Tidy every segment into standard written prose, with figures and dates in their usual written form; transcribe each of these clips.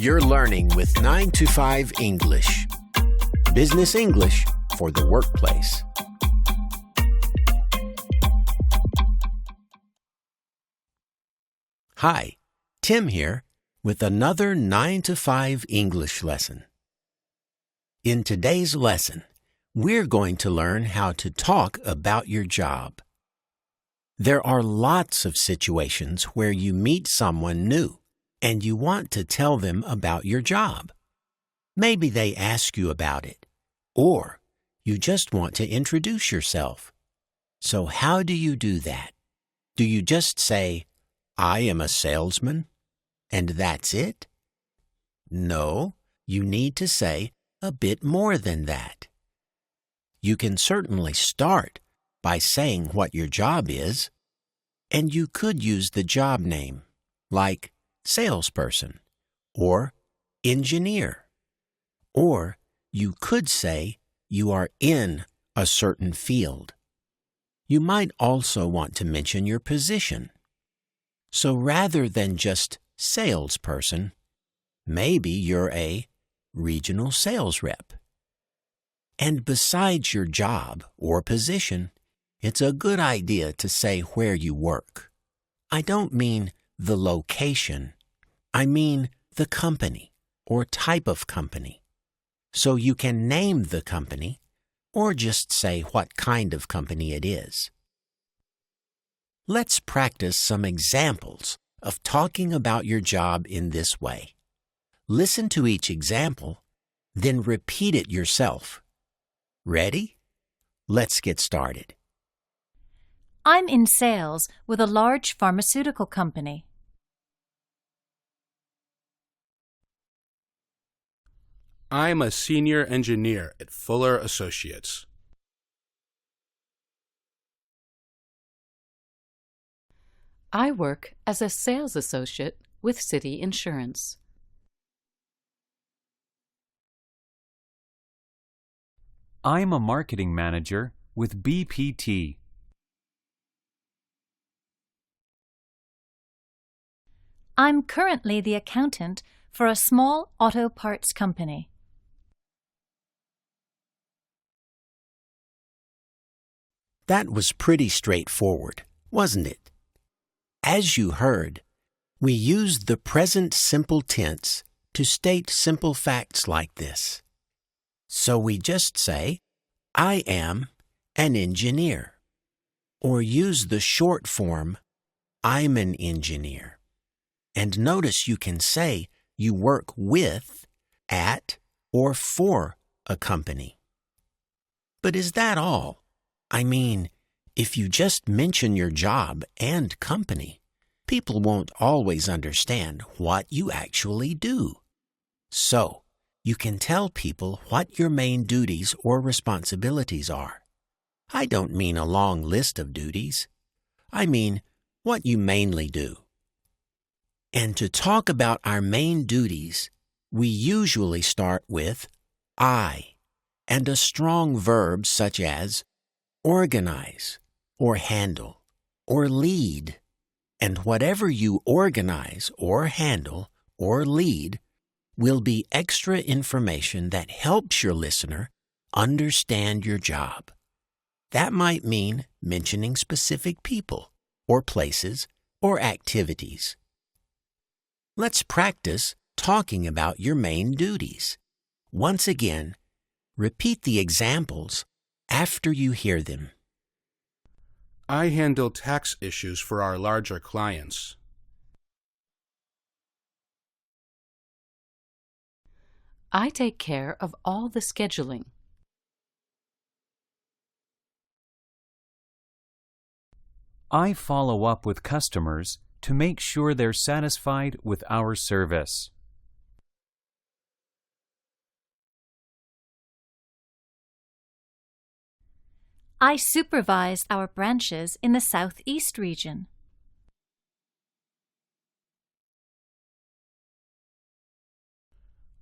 You're learning with 9 to 5 English. Business English for the workplace. Hi, Tim here with another 9 to 5 English lesson. In today's lesson, we're going to learn how to talk about your job. There are lots of situations where you meet someone new and you want to tell them about your job. Maybe they ask you about it, or you just want to introduce yourself. So how do you do that? Do you just say, "I am a salesman," and that's it? No, you need to say a bit more than that. You can certainly start by saying what your job is, and you could use the job name, like salesperson or engineer. Or you could say you are in a certain field. You might also want to mention your position. So rather than just salesperson, maybe you're a regional sales rep. And besides your job or position, it's a good idea to say where you work. I don't mean the location. I mean the company or type of company. So you can name the company or just say what kind of company it is. Let's practice some examples of talking about your job in this way. Listen to each example, then repeat it yourself. Ready? Let's get started. I'm in sales with a large pharmaceutical company. I'm a senior engineer at Fuller Associates. I work as a sales associate with City Insurance. I'm a marketing manager with BPT. I'm currently the accountant for a small auto parts company. That was pretty straightforward, wasn't it? As you heard, we used the present simple tense to state simple facts like this. So we just say, "I am an engineer," or use the short form, "I'm an engineer." And notice you can say you work with, at, or for a company. But is that all? I mean, if you just mention your job and company, people won't always understand what you actually do. So, you can tell people what your main duties or responsibilities are. I don't mean a long list of duties. I mean what you mainly do. And to talk about our main duties, we usually start with I and a strong verb such as organize, or handle, or lead. And whatever you organize, or handle, or lead will be extra information that helps your listener understand your job. That might mean mentioning specific people, or places, or activities. Let's practice talking about your main duties. Once again, repeat the examples after you hear them. I handle tax issues for our larger clients. I take care of all the scheduling. I follow up with customers to make sure they're satisfied with our service. I supervise our branches in the Southeast region.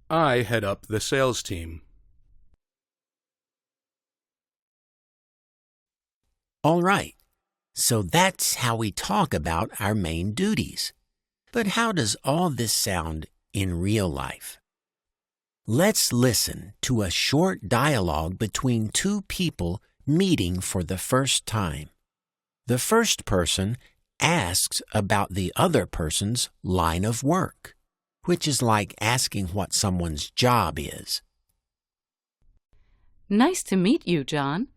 I head up the sales team. All right, so that's how we talk about our main duties. But how does all this sound in real life. Let's listen to a short dialogue between two people meeting for the first time. The first person asks about the other person's line of work, which is like asking what someone's job is. Nice to meet you, John.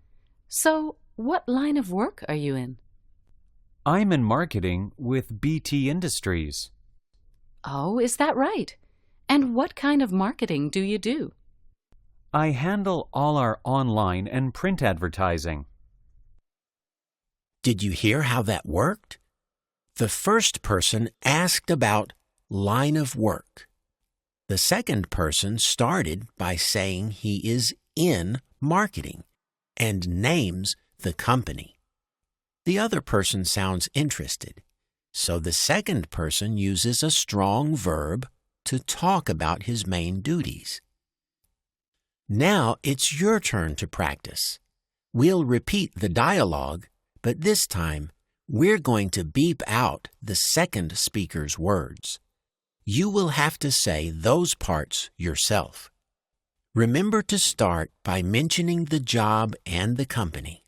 So, what line of work are you in? I'm in marketing with BT Industries. Oh, is that right? And what kind of marketing do you do? I handle all our online and print advertising. Did you hear how that worked? The first person asked about line of work. The second person started by saying he is in marketing and names the company. The other person sounds interested, so the second person uses a strong verb to talk about his main duties. Now it's your turn to practice. We'll repeat the dialogue, but this time we're going to beep out the second speaker's words. You will have to say those parts yourself. Remember to start by mentioning the job and the company.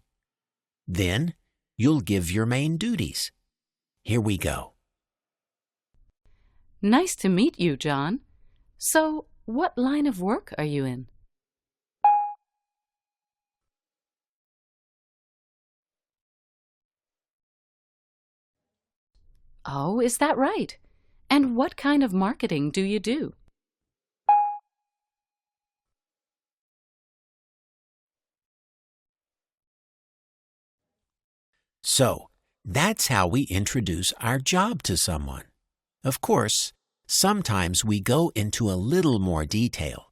Then you'll give your main duties. Here we go. Nice to meet you, John. So, what line of work are you in? Oh, is that right? And what kind of marketing do you do? So, that's how we introduce our job to someone. Of course, sometimes we go into a little more detail,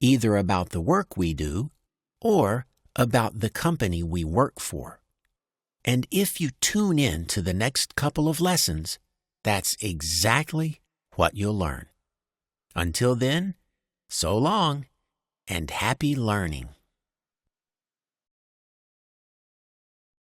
either about the work we do or about the company we work for. And if you tune in to the next couple of lessons, that's exactly what you'll learn. Until then, so long and happy learning.